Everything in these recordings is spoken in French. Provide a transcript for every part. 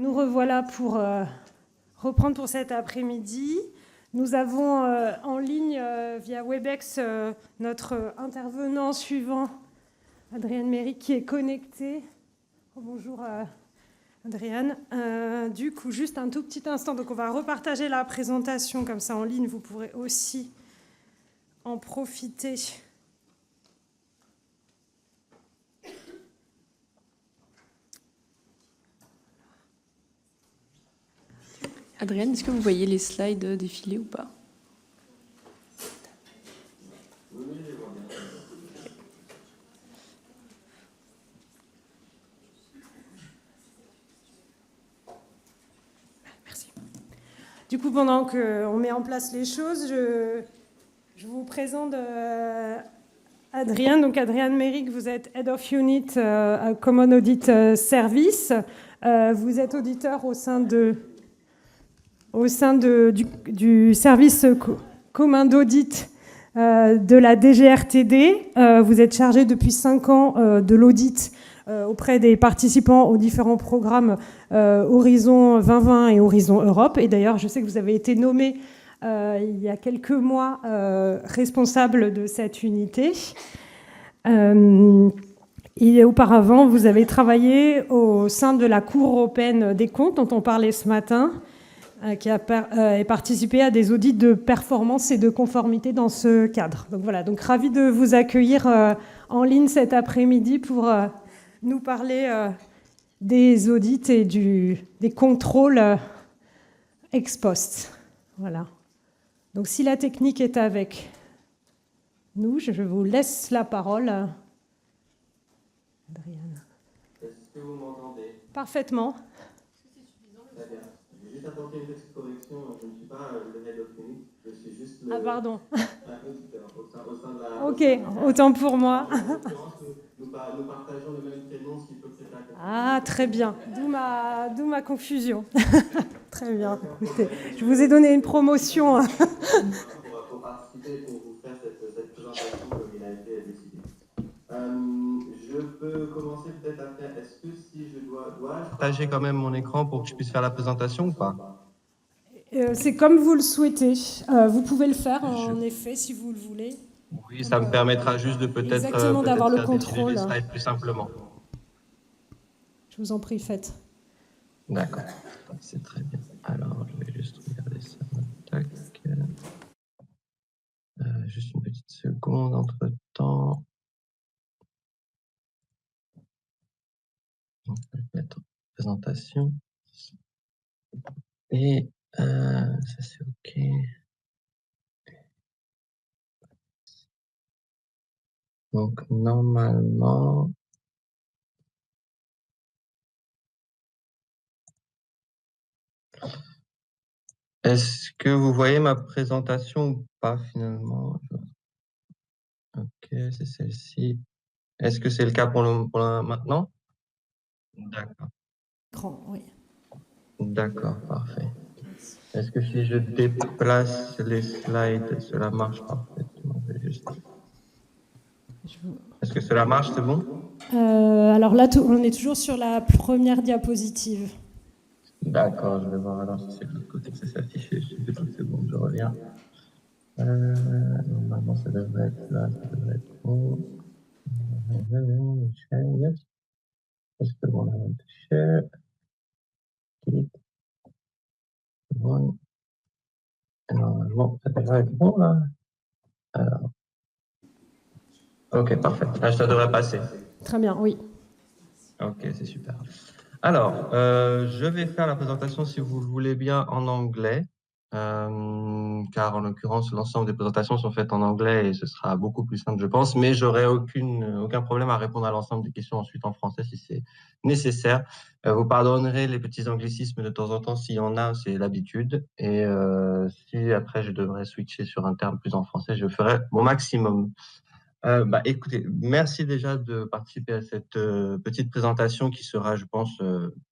Nous revoilà pour reprendre pour cet après-midi. Nous avons en ligne via Webex notre intervenant suivant, Adrienne Méric, qui est connecté. Oh, bonjour Adrienne. Du coup, juste un tout petit instant. Donc on va repartager la présentation comme ça en ligne. Vous pourrez aussi en profiter. Adrienne, est-ce que vous voyez les slides défiler ou pas? Merci. Du coup, pendant qu'on met en place les choses, je vous présente Adrienne. Donc, Adrienne Méric, vous êtes Head of Unit à Common Audit Service. Vous êtes auditeur au sein du service commun d'audit de la DGRTD. Vous êtes chargé depuis 5 ans de l'audit auprès des participants aux différents programmes Horizon 2020 et Horizon Europe. Et d'ailleurs, je sais que vous avez été nommé il y a quelques mois responsable de cette unité. Et auparavant, vous avez travaillé au sein de la Cour européenne des comptes, dont on parlait ce matin, qui a participé à des audits de performance et de conformité dans ce cadre. Donc voilà, donc ravi de vous accueillir en ligne cet après-midi pour nous parler des audits et des contrôles ex post. Voilà. Donc si la technique est avec nous, je vous laisse la parole. Adrienne. Est-ce que vous m'entendez? Parfaitement. Très bien. Je vais juste apporter une petite correction. Je ne suis pas le head of unit, je suis juste le... Ah, pardon. Un auditeur au sein de la... Ok, autant pour moi. En l'occurrence, nous partageons le même prénom, ce qui peut prêter à confusion. Ah, très bien. D'où ma confusion. Très bien. Écoutez, je vous ai donné une promotion. Pour participer, pour vous faire cette présentation comme il a été décidé. Je peux commencer peut-être à faire... Est-ce que si je dois partager quand même mon écran pour que je puisse faire la présentation ou pas? C'est comme vous le souhaitez. Vous pouvez le faire, en effet, si vous le voulez. Oui, ça me permettra juste de peut-être d'avoir le faire contrôle. défiler les slides plus simplement. Je vous en prie, faites. D'accord, c'est très bien. Alors, je vais juste regarder ça. Tac. Juste une petite seconde entre-temps. On peut mettre présentation. Et ça, c'est OK. Donc, normalement... Est-ce que vous voyez ma présentation ou pas, finalement? OK, c'est celle-ci. Est-ce que c'est le cas pour maintenant? D'accord. Oui. D'accord, parfait. Est-ce que si je déplace les slides, cela marche parfaitement? Est-ce que cela marche, c'est bon? Alors là, on est toujours sur la première diapositive. D'accord, je vais voir alors si c'est de l'autre côté que ça s'est affiché. Juste 2 secondes, je reviens. Normalement, ça devrait être là, ça devrait être bon. Est-ce que on a un share? Bon. Normalement, ça devrait être bon là. Alors. Ok, parfait. Là, ça devrait passer. Très bien, oui. Ok, c'est super. Alors, je vais faire la présentation, si vous le voulez bien, en anglais, car en l'occurrence, l'ensemble des présentations sont faites en anglais et ce sera beaucoup plus simple, je pense, mais j'aurai aucun problème à répondre à l'ensemble des questions ensuite en français si c'est nécessaire. Vous pardonnerez les petits anglicismes de temps en temps s'il y en a, c'est l'habitude, et si après je devrais switcher sur un terme plus en français, je ferai mon maximum. Écoutez, merci déjà de participer à cette petite présentation qui sera, je pense,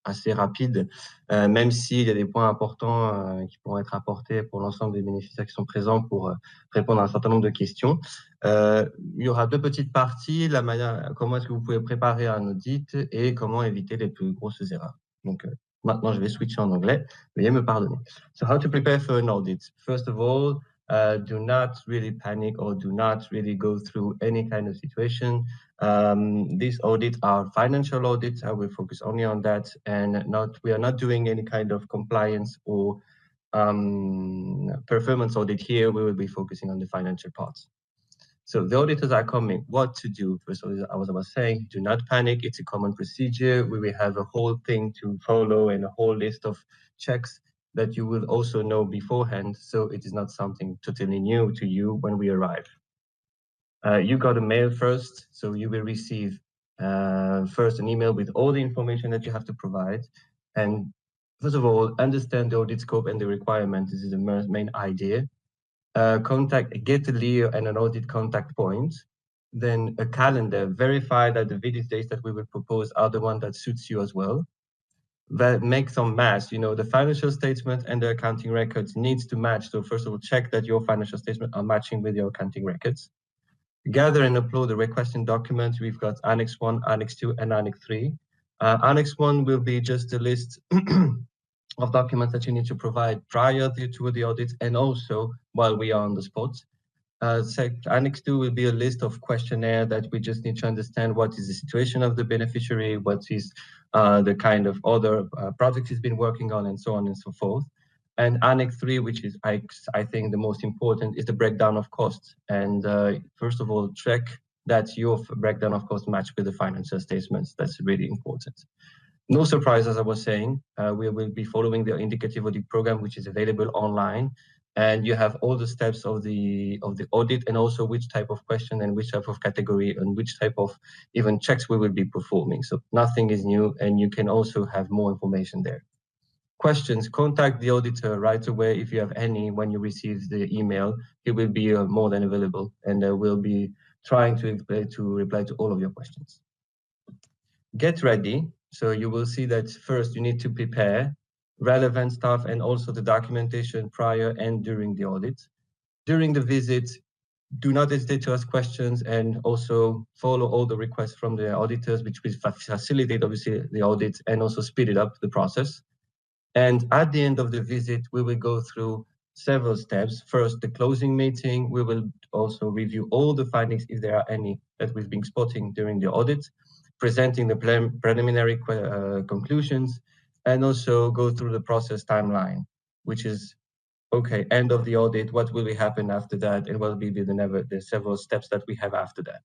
assez rapide, même s'il y a des points importants qui pourront être apportés pour l'ensemble des bénéficiaires qui sont présents pour répondre à un certain nombre de questions. Il y aura 2 petites parties, la manière, comment est-ce que vous pouvez préparer un audit et comment éviter les plus grosses erreurs. Donc, Maintenant, je vais switcher en anglais. Veuillez me pardonner. So how to prepare for an audit? First of all, do not really panic or do not really go through any kind of situation. These audits are financial audits. I will focus only on that, and we are not doing any kind of compliance or performance audit here. We will be focusing on the financial parts. So the auditors are coming. What to do? First of all, as I was saying, do not panic. It's a common procedure. We will have a whole thing to follow and a whole list of checks that you will also know beforehand. So it is not something totally new to you when we arrive. You got a mail first, so you will receive first an email with all the information that you have to provide. And first of all, understand the audit scope and the requirements. This is the main idea. Get a LEO and an audit contact point, then a calendar, verify that the visit dates that we will propose are the one that suits you as well. That make some match, the financial statement and the accounting records needs to match. So first of all, check that your financial statement are matching with your accounting records. Gather and upload the requesting documents. We've got Annex 1, Annex 2, and Annex 3. Annex 1 will be just a list of documents that you need to provide prior to the audit and also while we are on the spot. Annex 2 will be a list of questionnaire that we just need to understand what is the situation of the beneficiary, what is the kind of other projects he's been working on, and so on and so forth. And Annex 3, which is, I think, the most important, is the breakdown of costs. And first of all, check that your breakdown of costs match with the financial statements. That's really important. No surprise, as I was saying, we will be following the indicative audit program, which is available online. And you have all the steps of the audit and also which type of question and which type of category and which type of even checks we will be performing. So nothing is new, and you can also have more information there. Questions, contact the auditor right away if you have any when you receive the email. He will be more than available, and will be trying to reply to all of your questions. Get ready. So you will see that first you need to prepare relevant stuff and also the documentation prior and during the audit. During the visit, do not hesitate to ask questions and also follow all the requests from the auditors, which will facilitate obviously the audit and also speed it up the process. And at the end of the visit, we will go through several steps. First, the closing meeting. We will also review all the findings, if there are any, that we've been spotting during the audit, presenting the preliminary conclusions, and also go through the process timeline, which is, okay, end of the audit, what will happen after that, and what will be the several steps that we have after that.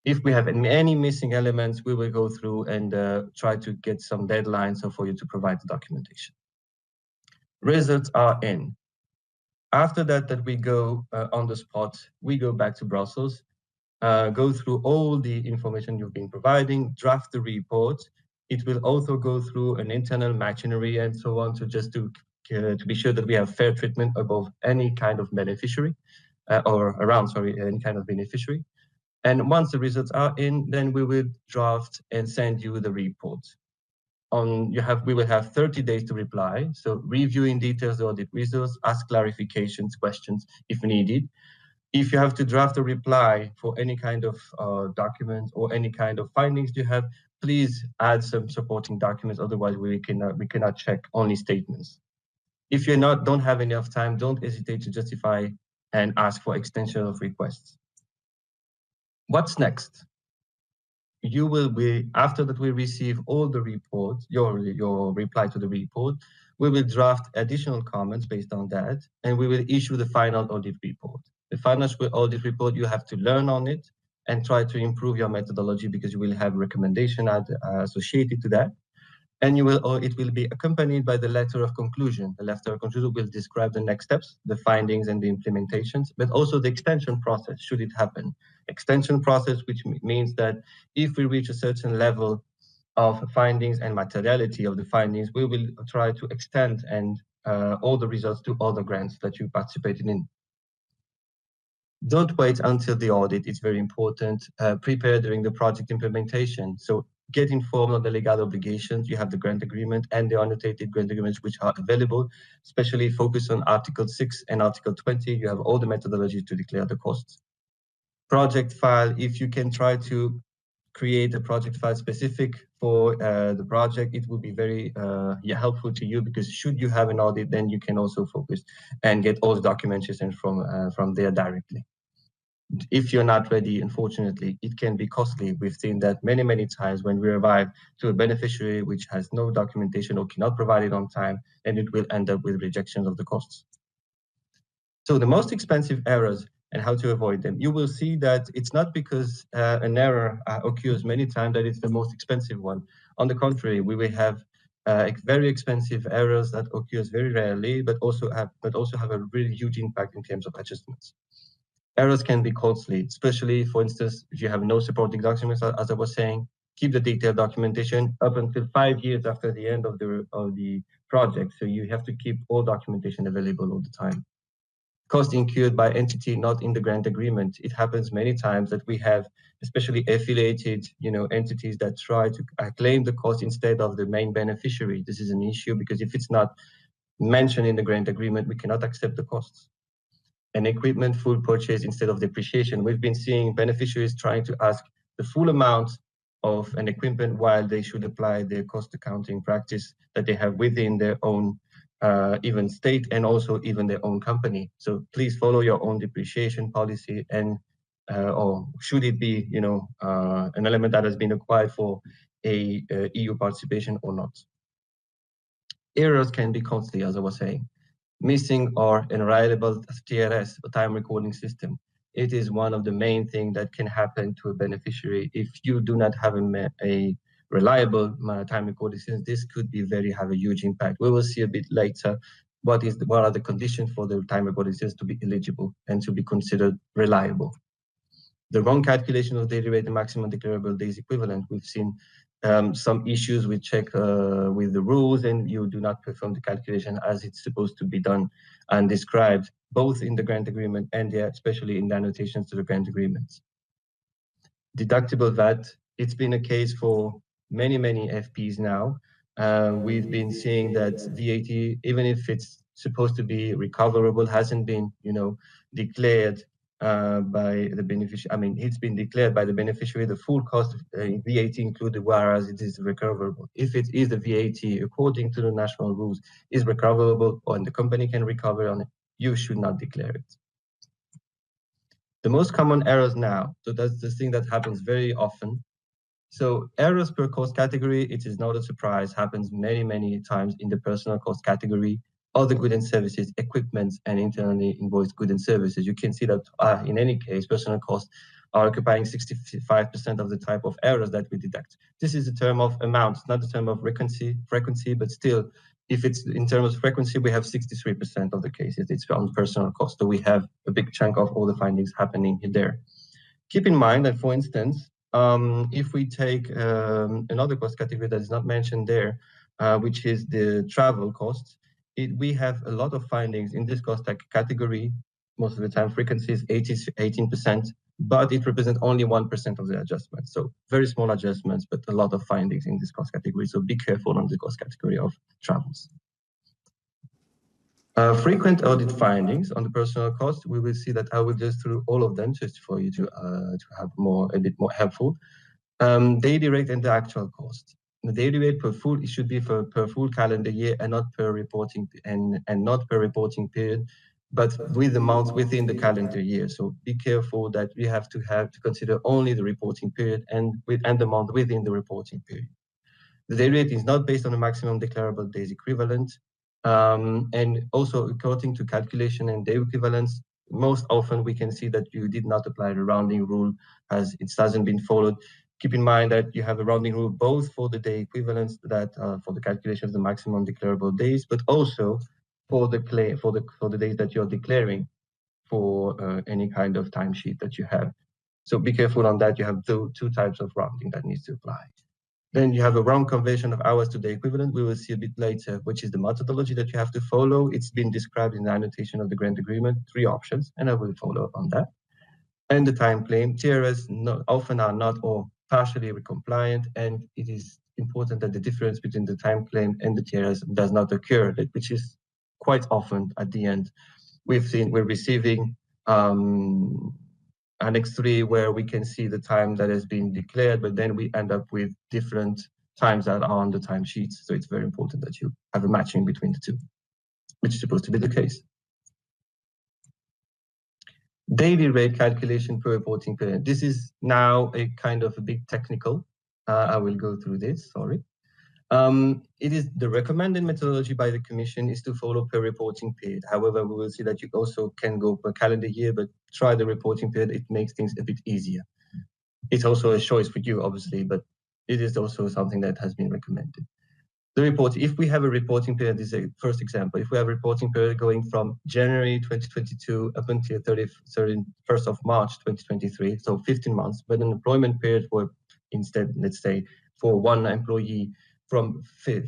If we have any missing elements, we will go through and try to get some deadlines for you to provide the documentation. Results are in. After that we go on the spot, we go back to Brussels, go through all the information you've been providing, draft the report. It will also go through an internal machinery and so on, to be sure that we have fair treatment above any kind of beneficiary, any kind of beneficiary. And once the results are in, then we will draft and send you the report. We will have 30 days to reply. So review in details the audit results, ask clarifications, questions if needed. If you have to draft a reply for any kind of document or any kind of findings you have, please add some supporting documents. Otherwise, we cannot check only statements. If you don't have enough time, don't hesitate to justify and ask for extension of requests. What's next? You will be, after that we receive all the reports, your reply to the report, we will draft additional comments based on that, and we will issue the final audit report. The final audit report, you have to learn on it and try to improve your methodology, because you will have recommendation associated to that. And it will be accompanied by the letter of conclusion. The letter of conclusion will describe the next steps, the findings and the implementations, but also the extension process, should it happen. Extension process, which means that if we reach a certain level of findings and materiality of the findings, we will try to extend and all the results to other grants that you participated in. Don't wait until the audit, it's very important. Prepare during the project implementation. So get informed on the legal obligations. You have the grant agreement and the annotated grant agreements, which are available, especially focus on Article 6 and Article 20. You have all the methodologies to declare the costs. Project file, if you can try to create a project file specific for the project, it will be very helpful to you, because should you have an audit, then you can also focus and get all the documentation from there directly. If you're not ready, unfortunately, it can be costly. We've seen that many times when we arrive to a beneficiary which has no documentation or cannot provide it on time, and it will end up with rejection of the costs. So the most expensive errors and how to avoid them. You will see that it's not because an error occurs many times that it's the most expensive one. On the contrary, we will have very expensive errors that occurs very rarely, but also have a really huge impact in terms of adjustments. Errors can be costly, especially, for instance, if you have no supporting documents, as I was saying. Keep the detailed documentation up until 5 years after the end of the project. So you have to keep all documentation available all the time. Cost incurred by entity not in the grant agreement. It happens many times that we have, especially affiliated, entities that try to claim the cost instead of the main beneficiary. This is an issue because if it's not mentioned in the grant agreement, we cannot accept the costs. And equipment full purchase instead of depreciation. We've been seeing beneficiaries trying to ask the full amount of an equipment while they should apply their cost accounting practice that they have within their own even state and also even their own company. So please follow your own depreciation policy, and or should it be an element that has been acquired for a EU participation or not. Errors can be costly, as I was saying. Missing or unreliable TRS, a time recording system. It is one of the main things that can happen to a beneficiary if you do not have a reliable time recording system. This could have a huge impact. We will see a bit later what are the conditions for the time recording system to be eligible and to be considered reliable. The wrong calculation of daily rate and maximum declarable days equivalent. We've seen some issues with check with the rules, and you do not perform the calculation as it's supposed to be done and described both in the grant agreement and especially in the annotations to the grant agreements. Deductible VAT, it's been a case for many FPs now. We've been seeing that VAT, even if it's supposed to be recoverable, hasn't been declared by the beneficiary. I mean, it's been declared by the beneficiary the full cost of VAT included, whereas it is recoverable. If it is the VAT according to the national rules is recoverable, and the company can recover on it, you should not declare it. The most common errors now, so that's the thing that happens very often. So errors per cost category, it is not a surprise, happens many times in the personal cost category. Other goods and services, equipment, and internally invoiced goods and services. You can see that in any case, personal costs are occupying 65% of the type of errors that we deduct. This is a term of amount, not a term of frequency, but still, if it's in terms of frequency, we have 63% of the cases. It's on personal cost. So we have a big chunk of all the findings happening there. Keep in mind that, for instance, if we take another cost category that is not mentioned there, which is the travel costs, we have a lot of findings in this cost category. Most of the time, frequency is 18%, but it represents only 1% of the adjustment. So very small adjustments, but a lot of findings in this cost category. So be careful on the cost category of travels. Frequent audit findings on the personal cost. We will see that I will just through all of them just for you to have a bit more helpful. Daily rate and the actual cost. The daily rate it should be per full calendar year and not per reporting and not per reporting period, but with the months within the calendar year. So be careful that we have to consider only the reporting period and the month within the reporting period. The daily rate is not based on the maximum declarable days equivalent, and also according to calculation and day equivalence. Most often we can see that you did not apply the rounding rule as it hasn't been followed. Keep in mind that you have a rounding rule both for the day equivalents that for the calculation of the maximum declarable days, but also for the days that you're declaring for any kind of timesheet that you have. So be careful on that. You have two types of rounding that needs to apply. Then you have a round conversion of hours to the equivalent. We will see a bit later, which is the methodology that you have to follow. It's been described in the annotation of the grant agreement, 3 options, and I will follow up on that. And the time claim, TRS often are not or partially compliant, and it is important that the difference between the time claim and the TRS does not occur, which is quite often at the end. We're receiving Annex 3, where we can see the time that has been declared, but then we end up with different times that are on the timesheets. So it's very important that you have a matching between the two, which is supposed to be the case. Daily rate calculation per reporting period. This is now a kind of a big technical. I will go through this, sorry. It is the recommended methodology by the Commission is to follow per reporting period. However, we will see that you also can go per calendar year, but try the reporting period. It makes things a bit easier. It's also a choice for you, obviously, but it is also something that has been recommended. The report, if we have a reporting period, this is a first example. If we have a reporting period going from January 2022 up until 31st of March 2023, so 15 months, but an employment period for instead, let's say, for one employee from 5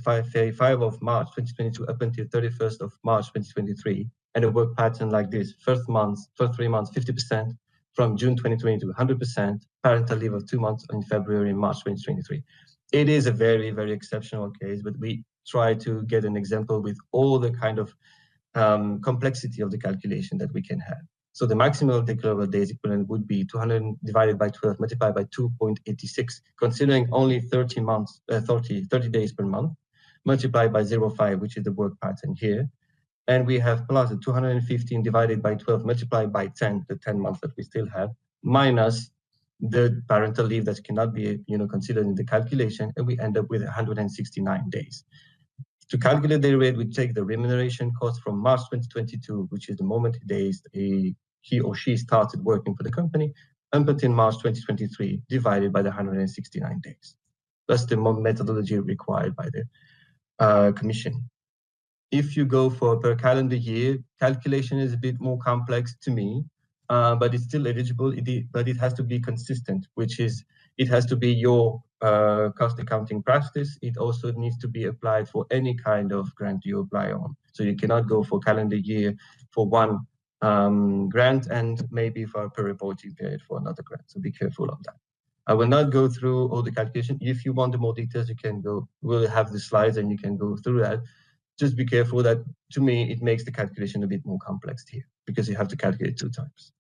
of March 2022 up until 31st of March 2023, and a work pattern like this, first 3 months, 50%, from June 2022, 100%, parental leave of 2 months in February and March 2023. It is a very, very exceptional case, but we try to get an example with all the kind of complexity of the calculation that we can have. So the maximum declarable days equivalent would be 200 divided by 12 multiplied by 2.86, considering only 30 days per month, multiplied by 0.5, which is the work pattern here. And we have plus the 215 divided by 12 multiplied by 10, the 10 months that we still have, minus the parental leave that cannot be considered in the calculation, and we end up with 169 days. To calculate the rate, we take the remuneration cost from March 2022, which is the moment he or she started working for the company, up until March 2023, divided by the 169 days. That's the methodology required by the Commission. If you go for per calendar year, calculation is a bit more complex to me, but it's still eligible, but it has to be consistent, which is, it has to be your cost accounting practice. It also needs to be applied for any kind of grant you apply on. So you cannot go for calendar year for one grant and maybe for per reporting period for another grant. So be careful of that. I will not go through all the calculation. If you want the more details, you can go, we'll have the slides and you can go through that. Just be careful that, to me, it makes the calculation a bit more complex here because you have to calculate 2 times.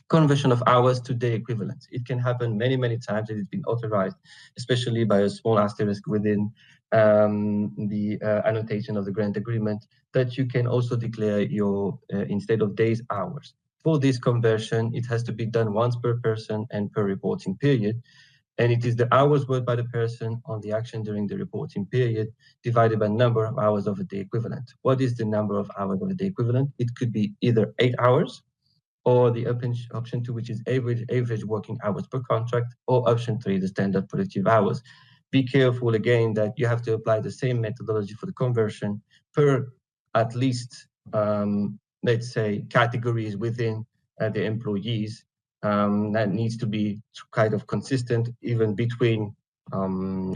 Conversion of hours to day equivalents. It can happen many, many times. It has been authorized, especially by a small asterisk within the annotation of the grant agreement, that you can also declare your, instead of days, hours. For this conversion, it has to be done once per person and per reporting period. And it is the hours worked by the person on the action during the reporting period divided by number of hours of a day equivalent. What is the number of hours of a day equivalent? It could be either 8 hours, or the option 2, which is average working hours per contract, or option 3, the standard productive hours. Be careful again that you have to apply the same methodology for the conversion per at least, let's say, categories within the employees. That needs to be kind of consistent even between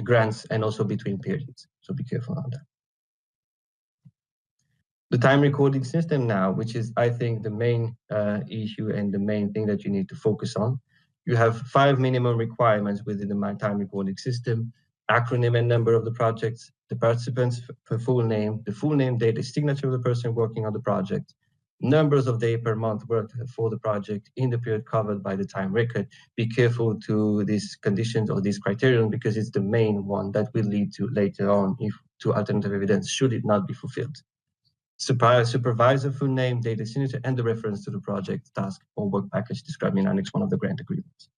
grants and also between periods. So be careful on that. The time recording system now, which is, I think, the main issue and the main thing that you need to focus on. You have 5 minimum requirements within the time recording system: acronym and number of the projects, the participants' full name, the full name, date, the signature of the person working on the project, numbers of days per month worked for the project in the period covered by the time record. Be careful to these conditions or these criterion, because it's the main one that will lead to later on to alternative evidence should it not be fulfilled. Supervisor full name, data signature, and the reference to the project, task, or work package described in Annex 1 of the grant agreement.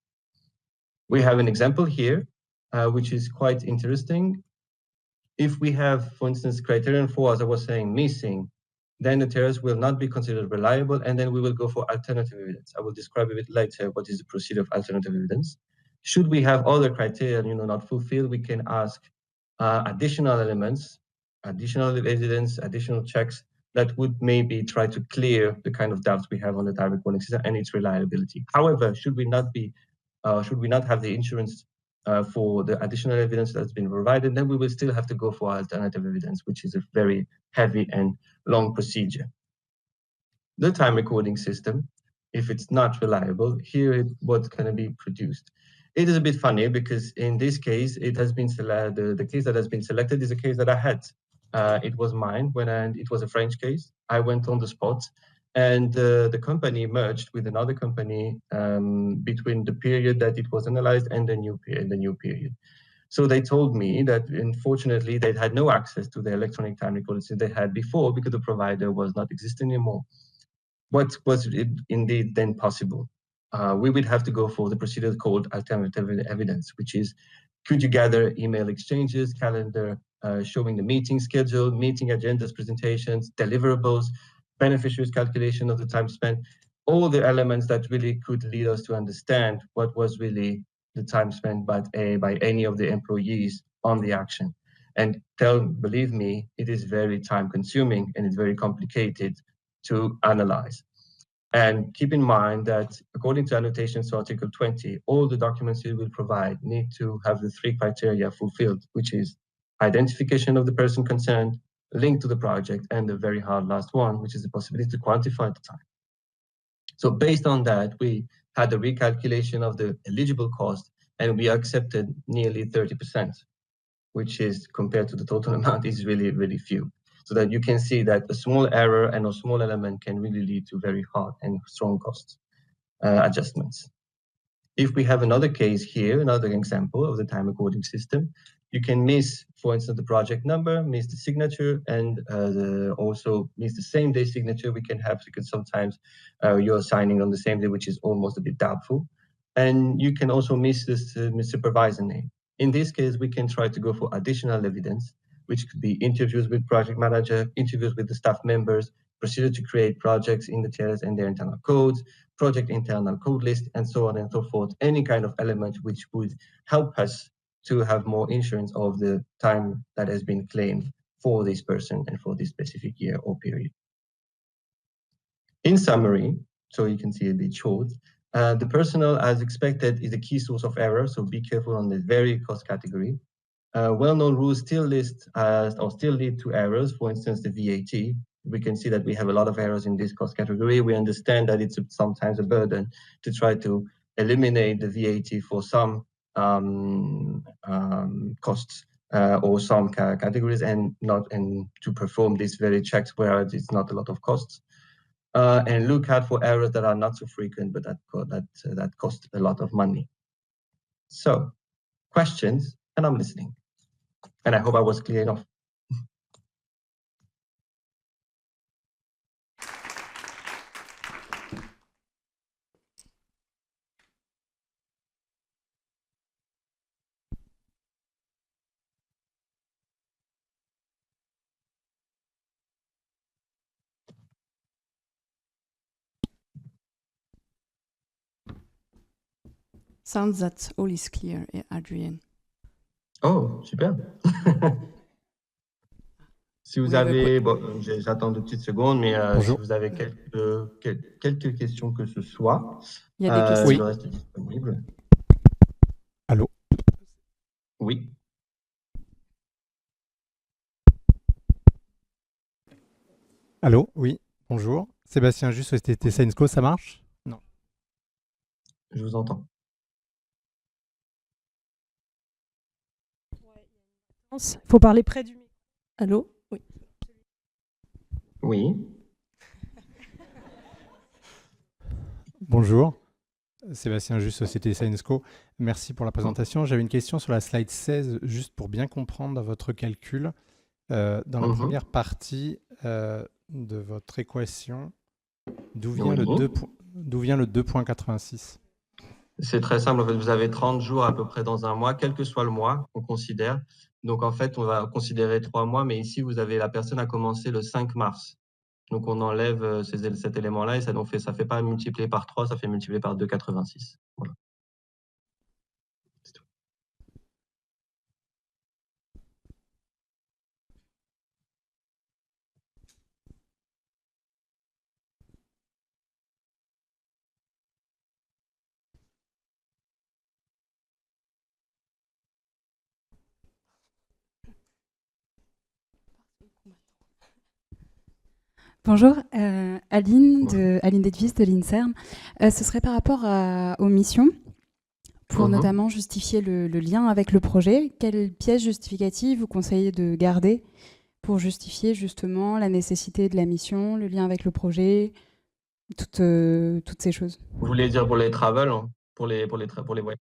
We have an example here, which is quite interesting. If we have, for instance, criterion 4, as I was saying, missing, then the TERS will not be considered reliable, and then we will go for alternative evidence. I will describe a bit later what is the procedure of alternative evidence. Should we have other criteria, not fulfilled, we can ask additional elements, additional evidence, additional checks that would maybe try to clear the kind of doubts we have on the time recording system and its reliability. However, should we not have the insurance for the additional evidence that's been provided, then we will still have to go for alternative evidence, which is a very heavy and long procedure. The time recording system, if it's not reliable, here what's going to be produced. It is a bit funny because in this case, it has been the case that has been selected is a case that I had. It was mine it was a French case. I went on the spot And the company merged with another company between the period that it was analyzed and the new period. So they told me that unfortunately they had no access to the electronic time recorders that they had before because the provider was not existing anymore. What was indeed then possible? We would have to go for the procedure called alternative evidence, which is, could you gather email exchanges, calendar showing the meeting schedule, meeting agendas, presentations, deliverables, beneficiaries calculation of the time spent, all the elements that really could lead us to understand what was really the time spent by any of the employees on the action. And believe me, it is very time consuming and it's very complicated to analyze. And keep in mind that according to annotations to Article 20, all the documents you will provide need to have the 3 criteria fulfilled, which is identification of the person concerned, link to the project, and the very hard last one, which is the possibility to quantify the time. So based on that, we had a recalculation of the eligible cost, and we accepted nearly 30%, which is compared to the total amount is really, really few. So that you can see that a small error and a small element can really lead to very hard and strong cost adjustments. If we have another case here, another example of the time recording system, you can miss, for instance, the project number, miss the signature, and also miss the same day signature we can have, because sometimes you're signing on the same day, which is almost a bit doubtful. And you can also miss this supervisor name. In this case, we can try to go for additional evidence, which could be interviews with project manager, interviews with the staff members, procedure to create projects in the TLS and their internal codes, project internal code list, and so on and so forth. Any kind of element which would help us to have more insurance of the time that has been claimed for this person and for this specific year or period. In summary, so you can see a bit short, the personnel as expected is a key source of error, so be careful on this very cost category. Well-known rules still still lead to errors. For instance, the VAT. We can see that we have a lot of errors in this cost category. We understand that it's sometimes a burden to try to eliminate the VAT for some costs or some categories, and to perform these very checks where it's not a lot of costs. And look out for errors that are not so frequent, but that cost a lot of money. So, questions, and I'm listening. And I hope I was clear enough. Sounds that all is clear, Adrian. Oh, super. Si vous avez, bon, j'attends 2 petites secondes, mais si vous avez quelques questions que ce soit, il y a des questions. Je reste disponible. Allô? Oui. Allô? Oui, bonjour. Sébastien Just, Société Scienceco, ça marche? Non. Je vous entends. Il faut parler près du micro. Allô? Oui. Oui. Bonjour. Sébastien Just, Société Scienceco. Merci pour la présentation. J'avais une question sur la slide 16, juste pour bien comprendre votre calcul. Dans la première partie de votre équation, d'où vient le 2,86? C'est très simple. En fait, vous avez 30 jours à peu près dans un mois, quel que soit le mois, on considère. Donc, en fait, on va considérer 3 mois, mais ici, vous avez la personne a commencé le 5 mars. Donc, on enlève cet élément-là et ça ne fait pas multiplier par 3, ça fait multiplier par 2,86. Voilà. C'est tout. Bonjour, Aline Dedvis de l'INSERM. Ce serait par rapport aux missions, pour notamment justifier le lien avec le projet. Quelle pièce justificative vous conseillez de garder pour justifier justement la nécessité de la mission, le lien avec le projet, toutes ces choses. Vous voulez dire pour les travels, hein, pour les voyages?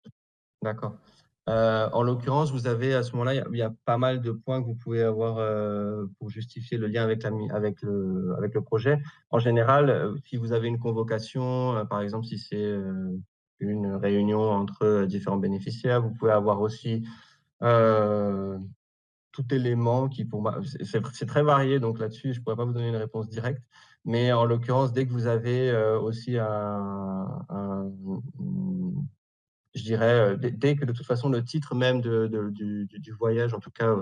D'accord. En l'occurrence, vous avez à ce moment-là, il y a pas mal de points que vous pouvez avoir pour justifier le lien avec le projet. En général, si vous avez une convocation, par exemple, si c'est une réunion entre différents bénéficiaires, vous pouvez avoir aussi euh, tout élément qui, pour moi, c'est très varié, donc là-dessus, je ne pourrais pas vous donner une réponse directe. Mais en l'occurrence, dès que vous avez aussi je dirais, dès que de toute façon le titre même du voyage, en tout cas,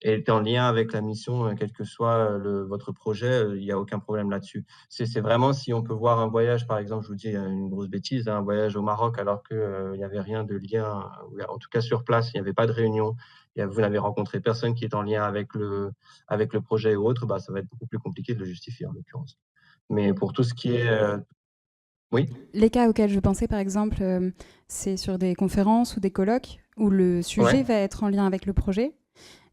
est en lien avec la mission, quel que soit votre projet, il n'y a aucun problème là-dessus. C'est vraiment si on peut voir un voyage, par exemple, je vous dis une grosse bêtise, hein, un voyage au Maroc alors qu'il n'y avait rien de lien, en tout cas sur place, il n'y avait pas de réunion, vous n'avez rencontré personne qui est en lien avec le projet ou autre, bah, ça va être beaucoup plus compliqué de le justifier en l'occurrence. Mais pour tout ce qui est... oui, Les cas auxquels je pensais, par exemple, c'est sur des conférences ou des colloques où le sujet ouais, va être en lien avec le projet,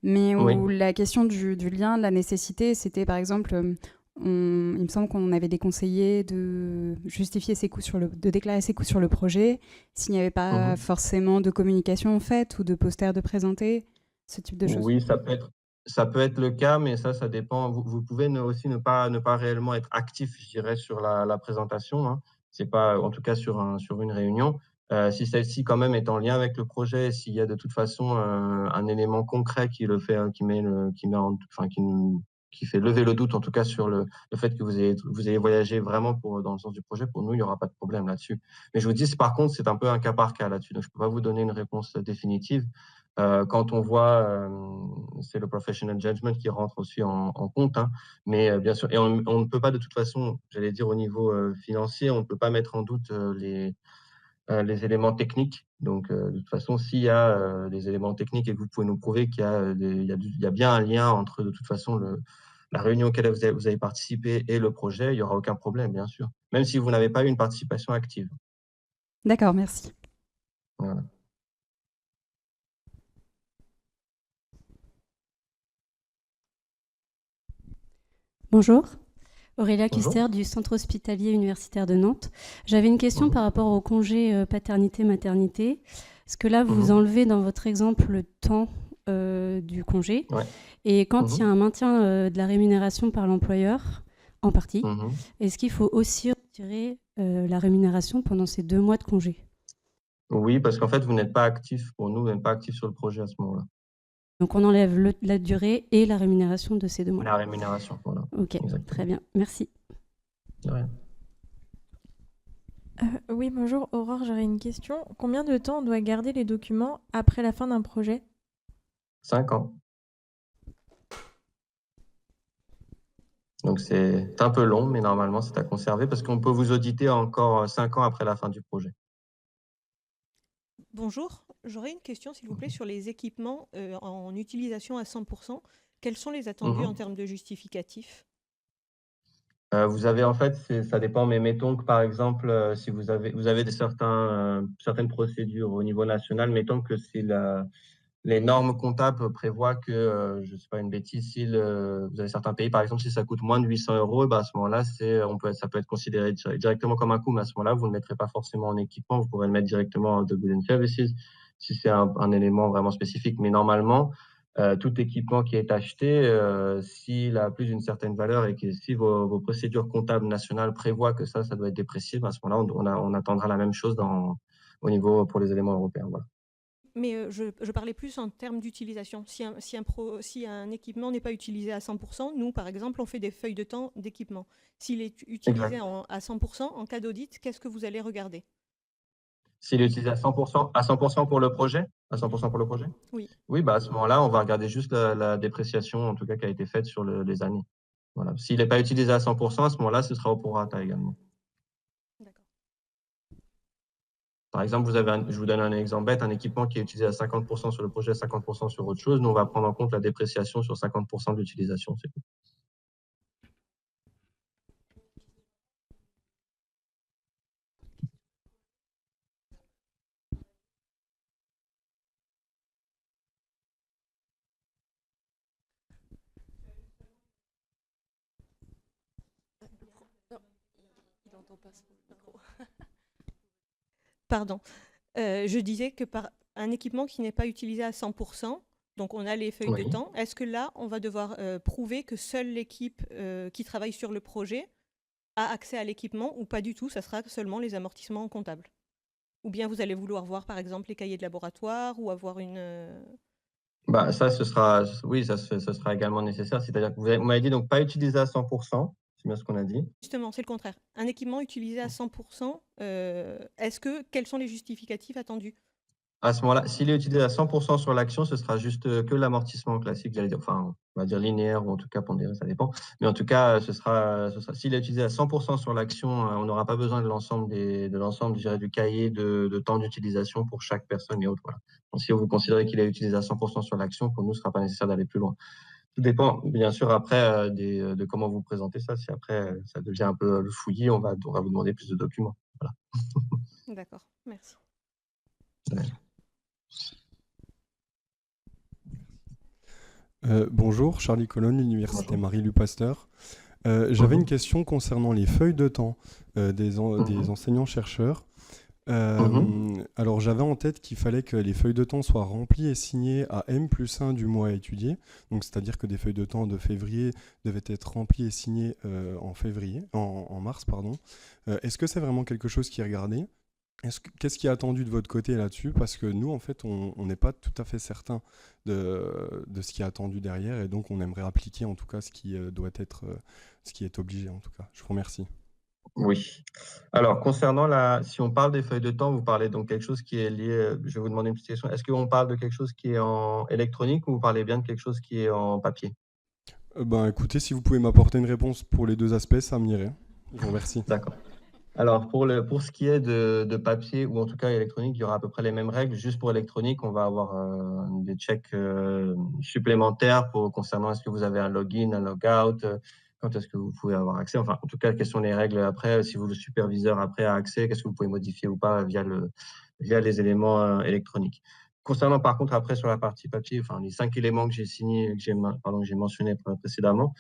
mais oui. où la question du lien, de la nécessité, c'était par exemple, il me semble qu'on avait déconseillé de justifier ses coûts de déclarer ses coûts sur le projet s'il n'y avait pas Mhm. forcément de communication en fait ou de poster de présenter, ce type de choses. Oui, ça peut être le cas, mais ça dépend. Vous pouvez aussi ne pas réellement être actif, je dirais, sur la présentation, hein. C'est pas, en tout cas, sur une réunion. Si celle-ci, quand même, est en lien avec le projet, s'il y a de toute façon un élément concret qui le fait, enfin, qui fait lever le doute, en tout cas, sur le fait que vous ayez voyagé vraiment dans le sens du projet, pour nous, il n'y aura pas de problème là-dessus. Mais je vous dis, par contre, c'est un peu un cas par cas là-dessus. Donc, je ne peux pas vous donner une réponse définitive. Quand on voit, c'est le professional judgment qui rentre aussi en compte, hein, mais bien sûr, et on ne peut pas de toute façon, j'allais dire au niveau financier, on ne peut pas mettre en doute les éléments techniques. Donc, de toute façon, s'il y a des éléments techniques et que vous pouvez nous prouver qu'il y a, il y a bien un lien entre, de toute façon, la réunion auquel vous avez participé et le projet, il n'y aura aucun problème, bien sûr, même si vous n'avez pas eu une participation active. D'accord, merci. Voilà. Bonjour, Aurélia Bonjour. Custer du Centre hospitalier universitaire de Nantes. J'avais une question Mhm. par rapport au congé paternité-maternité. Parce que là, vous Mhm. enlevez dans votre exemple le temps du congé. Ouais. Et quand il y a Mhm. un maintien de la rémunération par l'employeur, en partie, Mhm. est-ce qu'il faut aussi retirer la rémunération pendant ces 2 mois de congé? Oui, parce qu'en fait, vous n'êtes pas actif pour nous, vous n'êtes pas actif sur le projet à ce moment-là. Donc on enlève la durée et la rémunération de ces 2 mois-là. La rémunération, voilà. Ok, Exactement. très bien, merci. De rien. Oui, bonjour Aurore, j'aurais une question. Combien de temps on doit garder les documents après la fin d'un projet? 5 ans. Donc, c'est un peu long, mais normalement, c'est à conserver parce qu'on peut vous auditer encore 5 ans après la fin du projet. Bonjour, j'aurais une question s'il vous plaît sur les équipements en utilisation à 100%. Quels sont les attendus en Mhm. termes de justificatifs? Vous avez en fait, ça dépend, mais mettons que par exemple, si vous avez certaines procédures au niveau national, mettons que c'est les normes comptables prévoient que, je ne sais pas une bêtise, si vous avez certains pays, par exemple, si ça coûte moins de 800 euros, bah, à ce moment-là, ça peut être considéré directement comme un coût, mais à ce moment-là, vous ne le mettrez pas forcément en équipement, vous pourrez le mettre directement en goods and services, si c'est un élément vraiment spécifique. Mais normalement, tout équipement qui est acheté, s'il a plus d'une certaine valeur et que si vos procédures comptables nationales prévoient que ça doit être déprécié, bah, à ce moment-là, on attendra la même chose au niveau pour les éléments européens. Voilà. Mais je parlais plus en termes d'utilisation. Si un équipement n'est pas utilisé à 100%, nous, par exemple, on fait des feuilles de temps d'équipement. S'il est utilisé Exact. à 100%, en cas d'audit, qu'est-ce que vous allez regarder? S'il est utilisé à 100% pour le projet, à 100% pour le projet, Oui, oui, bah, à ce moment-là, on va regarder juste la dépréciation, en tout cas, qui a été faite sur les années. Voilà. S'il n'est pas utilisé à 100%, à ce moment-là, ce sera au prorata également. d'accord. Par exemple, je vous donne un exemple bête, un équipement qui est utilisé à 50% sur le projet, 50% sur autre chose. Nous, on va prendre en compte la dépréciation sur 50% de l'utilisation. C'est tout. Pardon. Je disais que par un équipement qui n'est pas utilisé à 100%, donc on a les feuilles de temps, est-ce que là, on va devoir prouver que seule l'équipe qui travaille sur le projet a accès à l'équipement ou pas du tout, ça sera seulement les amortissements comptables? Ou bien vous allez vouloir voir par exemple les cahiers de laboratoire ou avoir une... Bah, ça, oui, ça sera également nécessaire. C'est-à-dire que vous m'avez dit donc pas utilisé à 100%, c'est bien ce qu'on a dit. Justement, c'est le contraire. Un équipement utilisé à 100%, quels sont les justificatifs attendus? À ce moment-là, s'il est utilisé à 100% sur l'action, ce sera juste que l'amortissement classique, j'allais dire, enfin, on va dire linéaire ou en tout cas pondéré, ça dépend. Mais en tout cas, s'il est utilisé à 100% sur l'action, on n'aura pas besoin de l'ensemble je dirais, du cahier de temps d'utilisation pour chaque personne et autres. Voilà. Donc, si vous considérez qu'il est utilisé à 100% sur l'action, pour nous, ce ne sera pas nécessaire d'aller plus loin. Tout dépend, bien sûr, après de comment vous présentez ça. Si après, ça devient un peu le fouillis, on va vous demander plus de documents. Voilà. D'accord, merci. Ouais. Bonjour, Charlie Colonne, l'Université Marie-Louis Pasteur. J'avais une question concernant les feuilles de temps des enseignants-chercheurs. Alors j'avais en tête qu'il fallait que les feuilles de temps soient remplies et signées à M+1 du mois à étudier. Donc c'est-à-dire que des feuilles de temps de février devaient être remplies et signées en mars, pardon. Est-ce que c'est vraiment quelque chose qui est regardé? Qu'est-ce qui est attendu de votre côté là-dessus? Parce que nous, en fait, on n'est pas tout à fait certain de ce qui est attendu derrière, et donc on aimerait appliquer en tout cas ce qui doit être, ce qui est obligé en tout cas. Je vous remercie. Oui. Alors, si on parle des feuilles de temps, vous parlez donc quelque chose qui est lié, je vais vous demander une petite question. Est-ce qu'on parle de quelque chose qui est en électronique ou vous parlez bien de quelque chose qui est en papier? Écoutez, si vous pouvez m'apporter une réponse pour les deux aspects, ça m'irait. Je vous remercie. D'accord. Alors, pour ce qui est de papier ou en tout cas électronique, il y aura à peu près les mêmes règles. Juste pour électronique, on va avoir des checks supplémentaires concernant est-ce que vous avez un login, un logout, quand est-ce que vous pouvez avoir accès. Enfin, en tout cas, quelles sont les règles après, si le superviseur après a accès, qu'est-ce que vous pouvez modifier ou pas via les éléments électroniques. Concernant par contre après sur la partie papier, enfin les 5 éléments que j'ai mentionnés précédemment,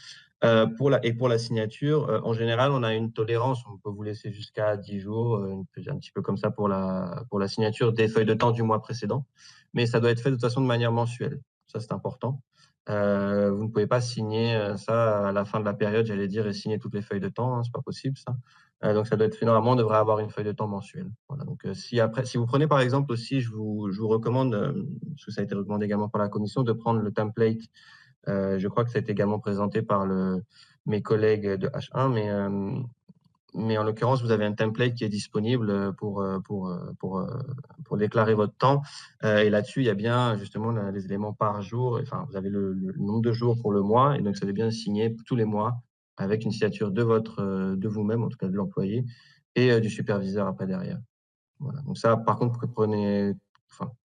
pour la signature, en général, on a une tolérance. On peut vous laisser jusqu'à 10 jours, un petit peu comme ça pour la signature des feuilles de temps du mois précédent. Mais ça doit être fait de toute façon de manière mensuelle. Ça, c'est important. Vous ne pouvez pas signer ça à la fin de la période, j'allais dire, et signer toutes les feuilles de temps. Hein, c'est pas possible, ça. Donc, ça doit être fait normalement. On devrait avoir une feuille de temps mensuelle. Voilà. Donc, si vous prenez par exemple aussi, je vous recommande, parce que ça a été recommandé également par la commission, de prendre le template. Je crois que ça a été également présenté par mes collègues de H1, mais en l'occurrence, vous avez un template qui est disponible pour déclarer votre temps. Et là-dessus, il y a bien justement les éléments par jour. Enfin, vous avez le nombre de jours pour le mois, et donc ça devait bien signer tous les mois avec une signature de vous-même, en tout cas de l'employé, et du superviseur après derrière. Voilà. Donc ça, par contre,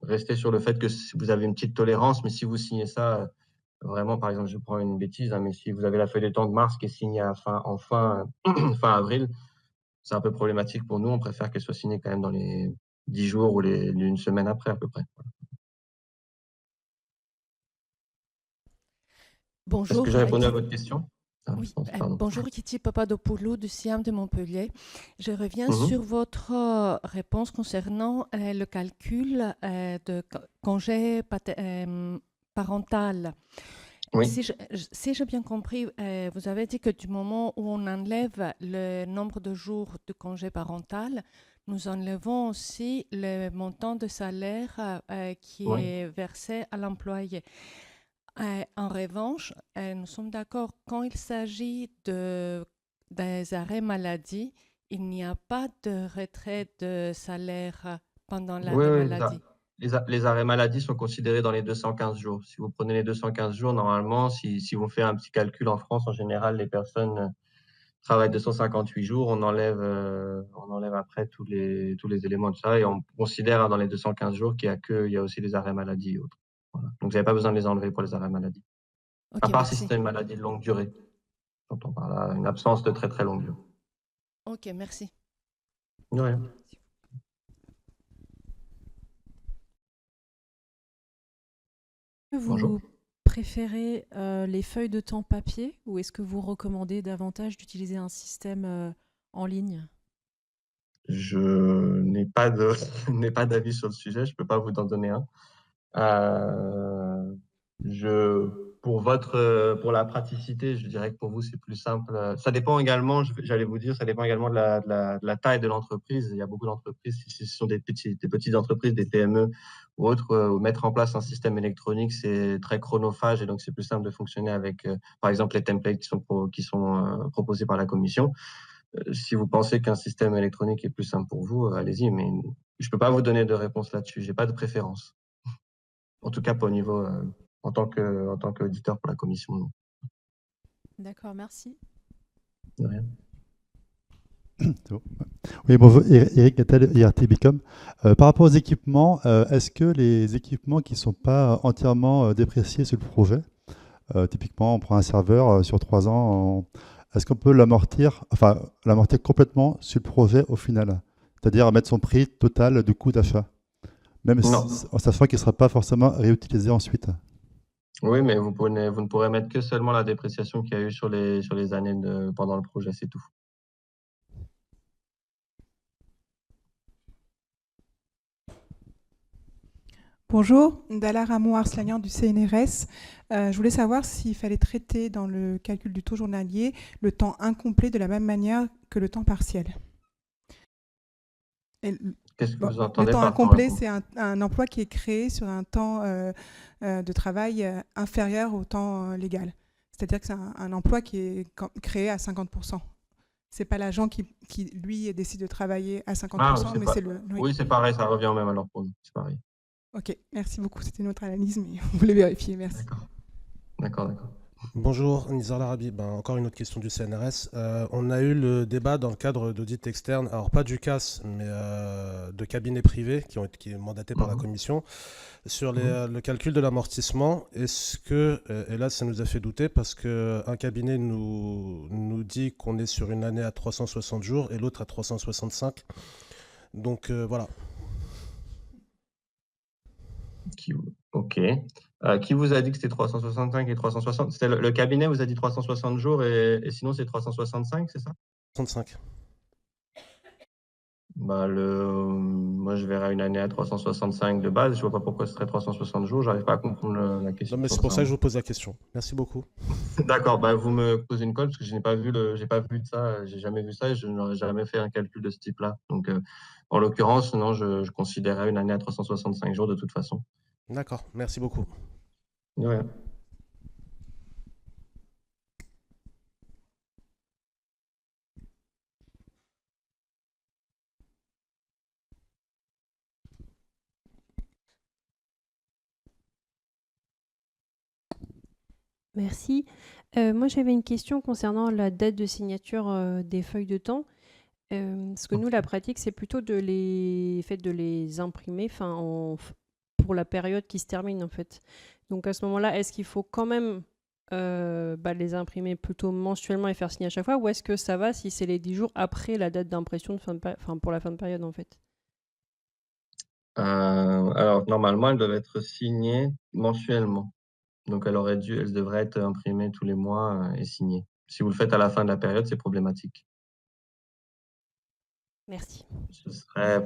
restez sur le fait que vous avez une petite tolérance, mais si vous signez ça vraiment, par exemple, je prends une bêtise, hein, mais si vous avez la feuille de temps de mars qui est signée fin avril, c'est un peu problématique pour nous. On préfère qu'elle soit signée quand même dans les 10 jours ou une semaine après à peu près. Voilà. Bonjour. Est-ce que j'ai répondu à votre question? Oui, bonjour, Kitty Papadopoulou du CIAM de Montpellier. Je reviens sur votre réponse concernant le calcul de congé parental. Oui. Si j'ai bien compris, vous avez dit que du moment où on enlève le nombre de jours de congé parental, nous enlevons aussi le montant de salaire qui est versé à l'employé. En revanche, nous sommes d'accord, quand il s'agit des arrêts maladie, il n'y a pas de retrait de salaire pendant l'arrêt maladie. Les arrêts maladie sont considérés dans les 215 jours. Si vous prenez les 215 jours, normalement, si on fait un petit calcul en France, en général, les personnes travaillent 258 jours. On enlève après tous les éléments de ça et on considère dans les 215 jours qu'il y a aussi les arrêts maladie et autres. Voilà. Donc, vous n'avez pas besoin de les enlever pour les arrêts maladie. À part si c'est une maladie de longue durée. J'entends par là une absence de très très longue durée. Ok, merci. De rien. Vous préférez les feuilles de temps papier ou est-ce que vous recommandez davantage d'utiliser un système en ligne? Je n'ai pas n'ai pas d'avis sur le sujet, je peux pas vous en donner un. Pour la praticité, je dirais que pour vous, c'est plus simple. Ça dépend également, j'allais vous dire, ça dépend également de la taille de l'entreprise. Il y a beaucoup d'entreprises, si ce sont des petites entreprises, des PME ou autres, mettre en place un système électronique, c'est très chronophage et donc c'est plus simple de fonctionner avec, par exemple, les templates qui sont proposés par la commission. Si vous pensez qu'un système électronique est plus simple pour vous, allez-y, mais je peux pas vous donner de réponse là-dessus. J'ai pas de préférence. En tout cas, pas au niveau, en tant qu'auditeur pour la commission, non. D'accord, merci. De rien. Oui, bonjour, Eric Attal, IRT Bicom. Par rapport aux équipements, est-ce que les équipements qui ne sont pas entièrement dépréciés sur le projet, typiquement on prend un serveur sur 3 ans, est-ce qu'on peut l'amortir complètement sur le projet au final? C'est-à-dire mettre son prix total du coût d'achat, même en sachant qu'il ne sera pas forcément réutilisé ensuite? Oui, mais vous ne pourrez mettre que seulement la dépréciation qu'il y a eu sur les années pendant le projet, c'est tout. Bonjour, Ndala Ramon-Arslanian du CNRS. Je voulais savoir s'il fallait traiter dans le calcul du taux journalier le temps incomplet de la même manière que le temps partiel. Qu'est-ce que vous entendez le temps par incomplet, c'est un emploi qui est créé sur un temps de travail inférieur au temps légal. C'est-à-dire que c'est un emploi qui est créé à 50%. C'est pas l'agent qui, lui, décide de travailler à 50%, mais c'est le... Oui, c'est pareil, ça revient au même alors pour nous, c'est pareil. Ok, merci beaucoup. C'était notre analyse, mais on voulait vérifier. Merci. D'accord. Bonjour, Nizar Larabi. Encore une autre question du CNRS. On a eu le débat dans le cadre d'audits externes, alors pas du CAS, mais de cabinets privés qui est mandaté par la commission, sur le calcul de l'amortissement. Est-ce que, et là ça nous a fait douter parce qu'un cabinet nous dit qu'on est sur une année à 360 jours et l'autre à 365. Donc voilà. Ok. Qui vous a dit que c'était 365 et 360? C'était le cabinet vous a dit 360 jours et sinon c'est 365, c'est ça? 65. Moi, je verrais une année à 365 de base. Je vois pas pourquoi ce serait 360 jours. J'arrive pas à comprendre la question. Non, mais c'est pour ça que je vous pose la question. Merci beaucoup. D'accord. Vous me posez une colle parce que je n'ai pas vu j'ai pas vu de ça. J'ai jamais vu ça et je n'aurais jamais fait un calcul de ce type-là. Donc, en l'occurrence, non, je considérais une année à 365 jours de toute façon. D'accord. Merci beaucoup. De rien. Merci. Moi, j'avais une question concernant la date de signature des feuilles de temps. Parce que nous, la pratique, c'est plutôt de les imprimer pour la période qui se termine, en fait. Donc, à ce moment-là, est-ce qu'il faut quand même les imprimer plutôt mensuellement et faire signer à chaque fois, ou est-ce que ça va si c'est les 10 jours après la date d'impression pour la fin de période, en fait? Alors, normalement, elles doivent être signées mensuellement. Donc, elles devraient être imprimées tous les mois et signées. Si vous le faites à la fin de la période, c'est problématique. Merci.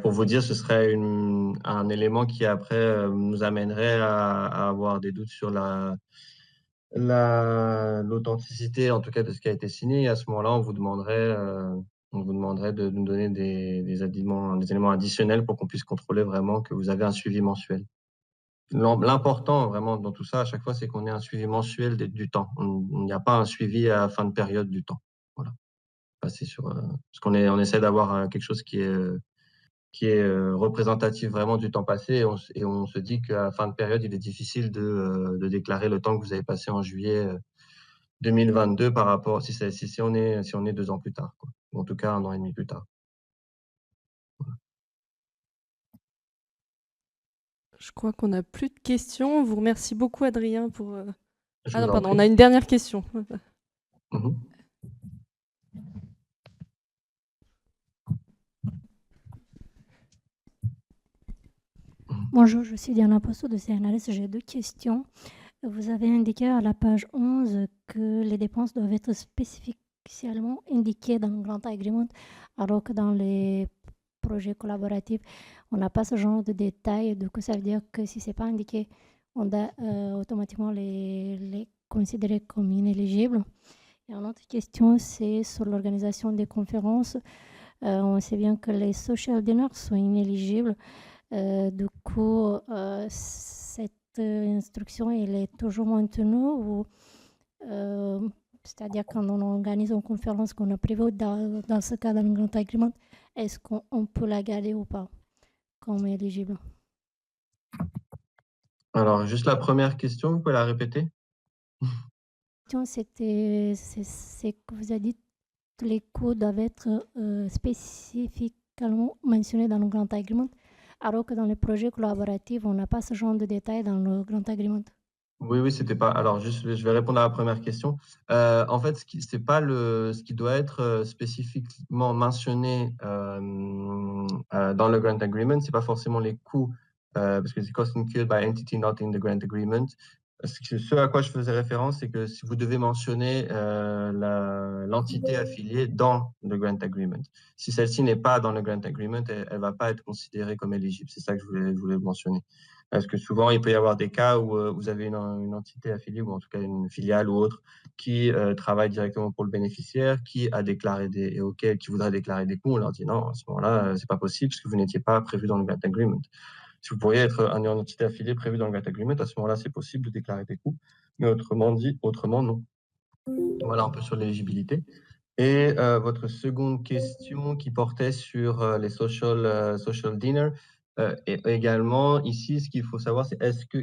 Pour vous dire, ce serait un élément qui après nous amènerait à avoir des doutes sur l'authenticité, en tout cas, de ce qui a été signé. Et à ce moment-là, on vous demanderait de nous donner des éléments additionnels pour qu'on puisse contrôler vraiment que vous avez un suivi mensuel. L'important vraiment dans tout ça, à chaque fois, c'est qu'on ait un suivi mensuel du temps. Il n'y a pas un suivi à fin de période du temps. Voilà. Passer sur, parce on essaie d'avoir quelque chose qui est représentatif vraiment du temps passé et on se dit qu'à fin de période, il est difficile de déclarer le temps que vous avez passé en juillet 2022 par rapport si on est 2 ans plus tard, quoi. Ou en tout cas 1 an et demi plus tard. Je crois qu'on n'a plus de questions. On vous remercie beaucoup, Adrien, pour... Ah non, pardon, on a une dernière question. Bonjour, je suis Diana Posso de CNRS. J'ai 2 questions. Vous avez indiqué à la page 11 que les dépenses doivent être spécifiquement indiquées dans le Grant Agreement, alors que dans les projet collaboratif, on n'a pas ce genre de détails. Du coup, ça veut dire que si ce n'est pas indiqué, on doit automatiquement les considérer comme inéligibles. Et une autre question, c'est sur l'organisation des conférences. On sait bien que les social dinners sont inéligibles. Du coup, cette instruction, elle est toujours maintenue ou c'est-à-dire quand on organise une conférence qu'on a prévue dans ce cas d'un grand agreement, est-ce qu'on peut la garder ou pas comme éligible? Alors, juste la première question, vous pouvez la répéter? C'est que vous avez dit que les coûts doivent être spécifiquement mentionnés dans le grand agreement, alors que dans les projets collaboratifs, on n'a pas ce genre de détails dans le grand agreement. Oui, c'était pas. Alors, juste, je vais répondre à la première question. En fait, c'est pas ce qui doit être spécifiquement mentionné dans le grant agreement, c'est pas forcément les coûts, parce que c'est cost incurred by entity not in the grant agreement. Ce à quoi je faisais référence, c'est que si vous devez mentionner l'entité affiliée dans le grant agreement. Si celle-ci n'est pas dans le grant agreement, elle va pas être considérée comme éligible. C'est ça que je voulais mentionner. Parce que souvent, il peut y avoir des cas où vous avez une entité affiliée, ou en tout cas une filiale ou autre, qui travaille directement pour le bénéficiaire, qui a déclaré qui voudrait déclarer des coûts. On leur dit non, à ce moment-là, c'est pas possible parce que vous n'étiez pas prévu dans le grant agreement. Si vous pourriez être une entité affiliée prévue dans le grant agreement, à ce moment-là, c'est possible de déclarer des coûts. Mais autrement, non. Voilà un peu sur l'éligibilité. Et votre seconde question qui portait sur les social dinners. Et également, ici, ce qu'il faut savoir, c'est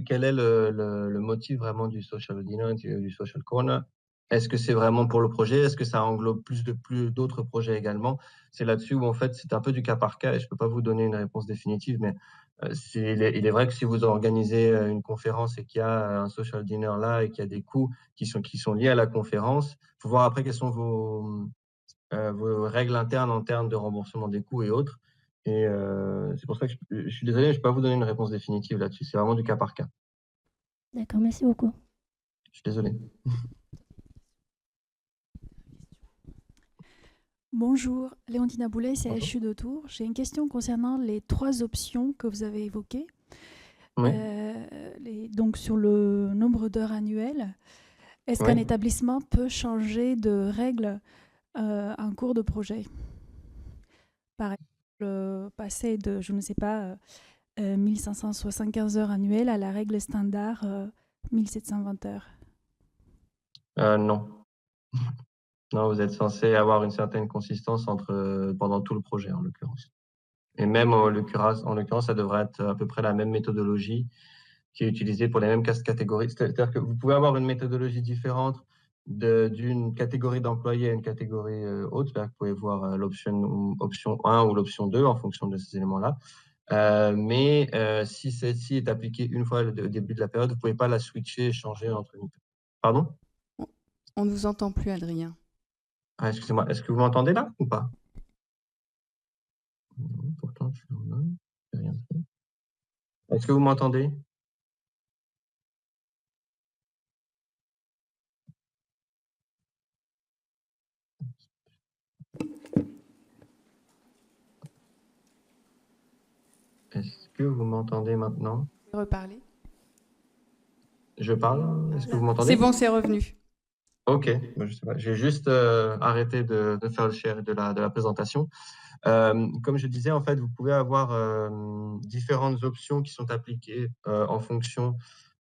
quel est le motif vraiment du social dinner, du social corner? Est-ce que c'est vraiment pour le projet? Est-ce que ça englobe plus d'autres projets également? C'est là-dessus où, en fait, c'est un peu du cas par cas et je ne peux pas vous donner une réponse définitive, mais il est vrai que si vous organisez une conférence et qu'il y a un social dinner là et qu'il y a des coûts qui sont liés à la conférence, il faut voir après quels sont vos règles internes en termes de remboursement des coûts et autres. Et c'est pour ça que je suis désolé, je ne peux pas vous donner une réponse définitive là-dessus. C'est vraiment du cas par cas. D'accord, merci beaucoup. Je suis désolé. Bonjour, Léontine Boulet, CHU de Tours. J'ai une question concernant les 3 options que vous avez évoquées. Oui. Donc sur le nombre d'heures annuelles, est-ce qu'un établissement peut changer de règles en cours de projet? Par exemple, passer de, je ne sais pas, 1575 heures annuelles à la règle standard 1720 heures. Non. Non, vous êtes censé avoir une certaine consistance pendant tout le projet, en l'occurrence. Et même en l'occurrence, ça devrait être à peu près la même méthodologie qui est utilisée pour les mêmes catégories. C'est-à-dire que vous pouvez avoir une méthodologie différente d'une catégorie d'employés à une catégorie autre. C'est-à-dire que vous pouvez voir l'option 1 ou l'option 2 en fonction de ces éléments-là. Mais si celle-ci est appliquée une fois au début de la période, vous ne pouvez pas la switcher et changer entre une. Pardon? On ne vous entend plus, Adrien. Ah, excusez-moi, est-ce que vous m'entendez là ou pas? Non, pourtant, je suis en live, j'ai rien fait. Est-ce que vous m'entendez? Est-ce que vous m'entendez maintenant? Reparler. Je parle? Est-ce que vous m'entendez? C'est bon, c'est revenu. Ok, je sais pas. J'ai juste arrêté de faire le share de la présentation. Comme je disais, en fait, vous pouvez avoir différentes options qui sont appliquées en fonction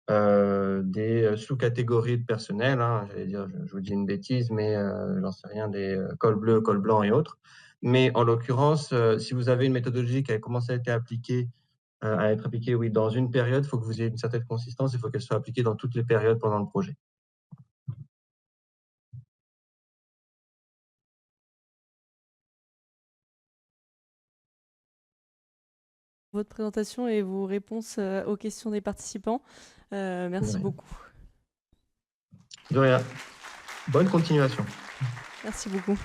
des sous-catégories de personnel. Hein. J'allais dire, je vous dis une bêtise, mais j'en sais rien, des cols bleus, cols blancs et autres. Mais en l'occurrence, si vous avez une méthodologie qui a commencé à être appliquée, oui, dans une période, il faut que vous ayez une certaine consistance, il faut qu'elle soit appliquée dans toutes les périodes pendant le projet. Votre présentation et vos réponses aux questions des participants. Merci beaucoup. De rien. Bonne continuation. Merci beaucoup.